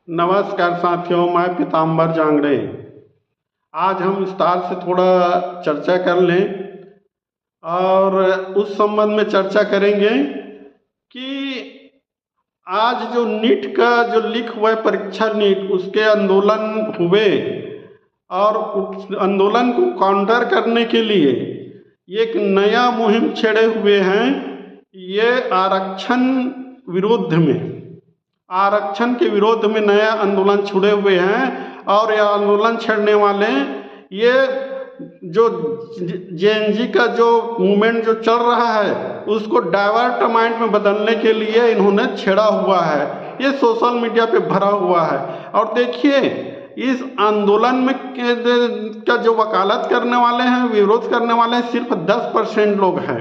नमस्कार साथियों, मैं पीताम्बर जांगड़े। आज हम विस्तार से थोड़ा चर्चा कर लें और उस संबंध में चर्चा करेंगे कि आज जो नीट का जो लीक हुआ है परीक्षा नीट, उसके आंदोलन हुए और उस आंदोलन को काउंटर करने के लिए एक नया मुहिम छेड़े हुए हैं। ये आरक्षण के विरोध में नया आंदोलन छुड़े हुए हैं और यह आंदोलन छेड़ने वाले ये जो जेएनजी का जो मूवमेंट जो चल रहा है उसको डाइवर्ट माइंड में बदलने के लिए इन्होंने छेड़ा हुआ है। ये सोशल मीडिया पे भरा हुआ है। और देखिए, इस आंदोलन में का जो वकालत करने वाले हैं, विरोध करने वाले हैं, सिर्फ 10% लोग हैं।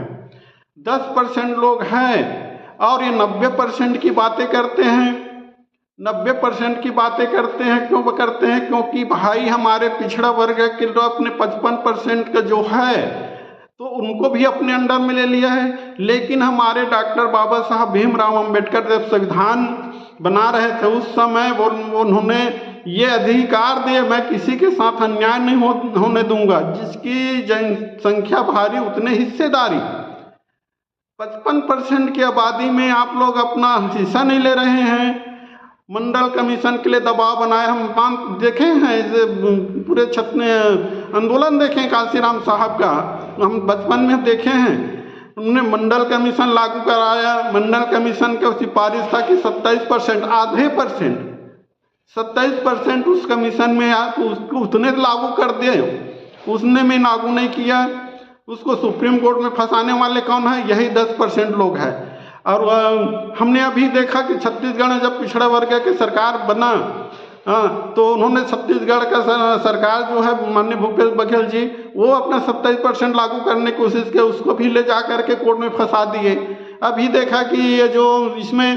10% लोग हैं और ये 90% की बातें करते हैं। 90% की बातें करते हैं, क्यों करते हैं? क्योंकि भाई हमारे पिछड़ा वर्ग के लोग अपने 55% का जो है तो उनको भी अपने अंडर में ले लिया है। लेकिन हमारे डॉक्टर बाबा साहब भीमराव अंबेडकर जब संविधान बना रहे थे उस समय उन्होंने ये अधिकार दिए, मैं किसी के साथ अन्याय नहीं होने दूंगा, जिसकी जनसंख्या भारी उतने हिस्सेदारी। 55% की आबादी में आप लोग अपना हिस्सा नहीं ले रहे हैं। मंडल कमीशन के लिए दबाव बनाए, हम देखे हैं इसे पूरे छत्तीस आंदोलन देखें काशीराम साहब का, हम बचपन में देखे हैं। उन्होंने मंडल कमीशन लागू कराया। मंडल कमीशन का सिफारिश था कि 27%, आधे परसेंट 27% उस कमीशन में उसको उतने लागू कर दिए, उसने में लागू नहीं किया। उसको सुप्रीम कोर्ट में फंसाने वाले कौन है? यही 10% लोग हैं। और हमने अभी देखा कि छत्तीसगढ़ में जब पिछड़ा वर्ग की सरकार बना तो उन्होंने छत्तीसगढ़ का सरकार जो है माननीय भूपेश बघेल जी, वो अपना 27% लागू करने की कोशिश की, उसको भी ले जा करके कोर्ट में फंसा दिए। अभी देखा कि ये जो इसमें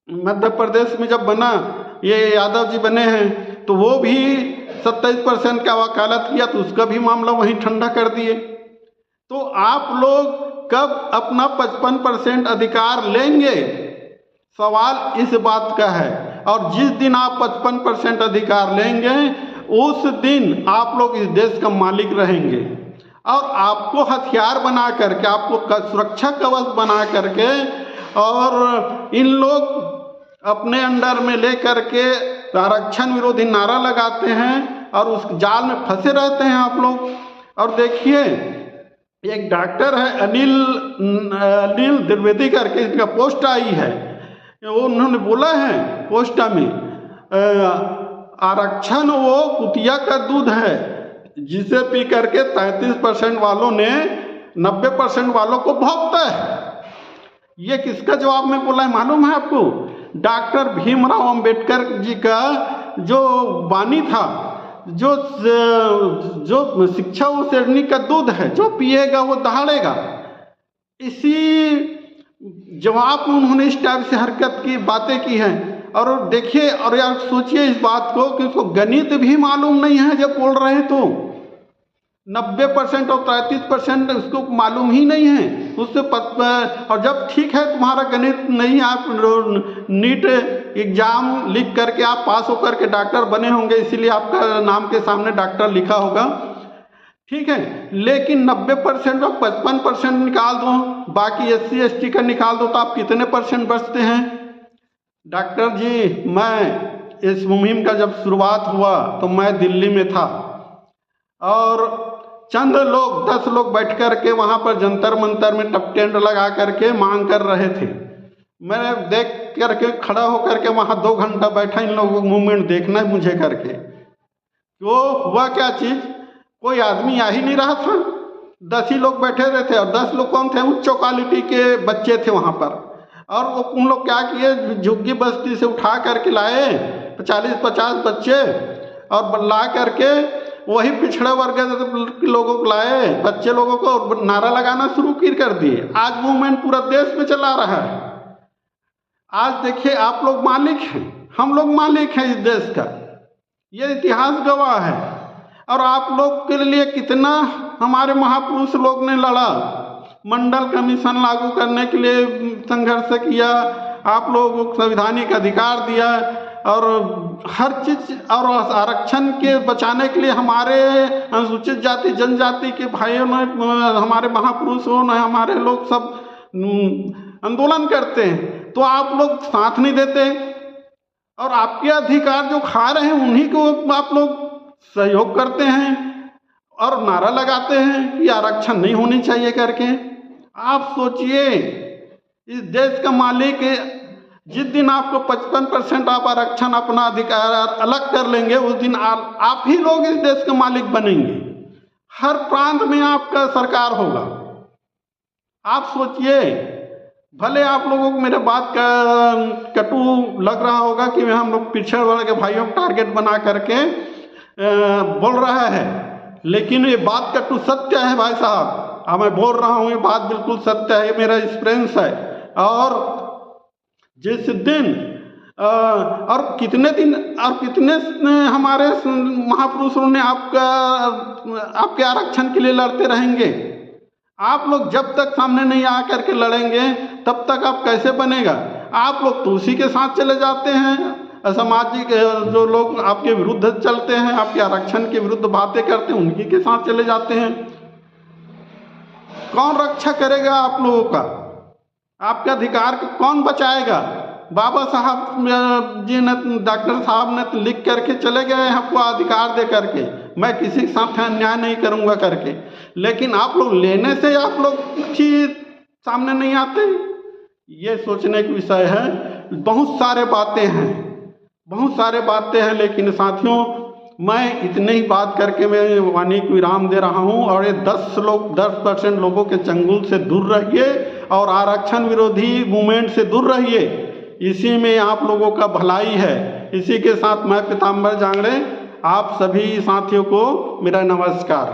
मध्य प्रदेश में जब बना, ये यादव जी बने हैं, तो वो भी 27% का वकालत किया तो उसका भी मामला वहीं ठंडा कर दिए। तो आप लोग कब अपना 55% अधिकार लेंगे? सवाल इस बात का है। और जिस दिन आप 55% अधिकार लेंगे उस दिन आप लोग इस देश का मालिक रहेंगे। और आपको हथियार बना करके, आपको सुरक्षा कवच बना करके और इन लोग अपने अंडर में ले करके आरक्षण विरोधी नारा लगाते हैं और उस जाल में फंसे रहते हैं आप लोग। और देखिए, एक डॉक्टर है अनिल द्विवेदी करके, इनका पोस्ट आई है, वो उन्होंने बोला है पोस्ट में, आरक्षण वो कुतिया का दूध है जिसे पी करके 33% वालों ने 90% वालों को भोगता है। ये किसका जवाब में बोला है मालूम है आपको? डॉक्टर भीमराव अंबेडकर जी का जो वाणी था, जो शिक्षा वो शेरनी का दूध है, जो पिएगा वो दहाड़ेगा। इसी जवाब में उन्होंने इस टाइप से हरकत की बातें की हैं। और देखिए, और यार सोचिए इस बात को कि उसको गणित भी मालूम नहीं है जब बोल रहे हैं तो 90% और 33% उसको मालूम ही नहीं है उससे और जब ठीक है तुम्हारा गणित नहीं, आप नीट एग्जाम लिख करके आप पास होकर के डॉक्टर बने होंगे, इसीलिए आपका नाम के सामने डॉक्टर लिखा होगा, ठीक है। लेकिन 90% और 55% निकाल दो, बाकी SC ST का निकाल दो, तो आप कितने % बचते हैं? डॉक्टर जी, मैं इस मुहिम का जब शुरुआत हुआ तो मैं दिल्ली में था और चंद लोग 10 लोग बैठ कर के वहाँ पर जंतर मंतर में टेंट लगा करके मांग कर रहे थे। मैंने देख करके खड़ा होकर के वहाँ 2 घंटा बैठा, इन लोगों को मूवमेंट देखना है मुझे करके। तो हुआ क्या चीज़, कोई आदमी आ ही नहीं रहा था। 10 ही लोग बैठे रहे थे और 10 लोग कौन थे? उच्च क्वालिटी के बच्चे थे वहाँ पर। और वो उन लोग क्या किए, झुग्गी बस्ती से उठा करके लाए 40-50 बच्चे और ला करके वही पिछड़ा वर्ग के लोगों को लाए, बच्चे लोगों को, और नारा लगाना शुरू कर दिए। आज मूवमेंट पूरा देश में चला रहा है। आज देखिए, आप लोग मालिक हैं, हम लोग मालिक हैं इस देश का, ये इतिहास गवाह है। और आप लोग के लिए कितना हमारे महापुरुष लोग ने लड़ा, मंडल कमीशन लागू करने के लिए संघर्ष किया, आप लोगों को संवैधानिक अधिकार दिया, और हर चीज़ और आरक्षण के बचाने के लिए हमारे अनुसूचित जाति जनजाति के भाइयों ने, हमारे महापुरुषों ने, हमारे लोग सब आंदोलन करते हैं, तो आप लोग साथ नहीं देते और आपके अधिकार जो खा रहे हैं उन्हीं को आप लोग सहयोग करते हैं और नारा लगाते हैं कि आरक्षण नहीं होनी चाहिए करके। आप सोचिए, इस देश का मालिक जिस दिन आपको 55% आप आरक्षण अपना अधिकार अलग कर लेंगे, उस दिन आप ही लोग इस देश के मालिक बनेंगे। हर प्रांत में आपका सरकार होगा। आप सोचिए, भले आप लोगों को मेरे बात का कटु लग रहा होगा कि हम लोग पिछड़े वर्ग के भाइयों को टारगेट बना करके बोल रहा है, लेकिन ये बात कटु सत्य है भाई साहब। मैं बोल रहा हूँ, ये बात बिल्कुल सत्य है, मेरा एक्सपीरियंस है। और जिस दिन और कितने दिन और कितने हमारे महापुरुषों ने आपके आरक्षण के लिए लड़ते रहेंगे। आप लोग जब तक सामने नहीं आ करके लड़ेंगे तब तक आप कैसे बनेगा। आप लोग तो उसी के साथ चले जाते हैं, असामाजिक जो लोग आपके विरुद्ध चलते हैं, आपके आरक्षण के विरुद्ध बातें करते हैं, उन्हीं के साथ चले जाते हैं। कौन रक्षा करेगा आप लोगों का? आपके अधिकार को कौन बचाएगा? बाबा साहब जी ने, डॉक्टर साहब ने तो लिख करके चले गए आपको अधिकार दे करके, मैं किसी के साथ अन्याय नहीं करूंगा करके, लेकिन आप लोग लेने से आप लोग ही सामने नहीं आते। ये सोचने का विषय है। बहुत सारे बातें हैं, लेकिन साथियों मैं इतने ही बात करके मैं वाणी को विराम दे रहा हूँ। और ये 10% लोगों के चंगुल से दूर रहिए और आरक्षण विरोधी मूवमेंट से दूर रहिए। इसी में आप लोगों का भलाई है। इसी के साथ मैं पीताम्बर जांगड़े आप सभी साथियों को मेरा नमस्कार।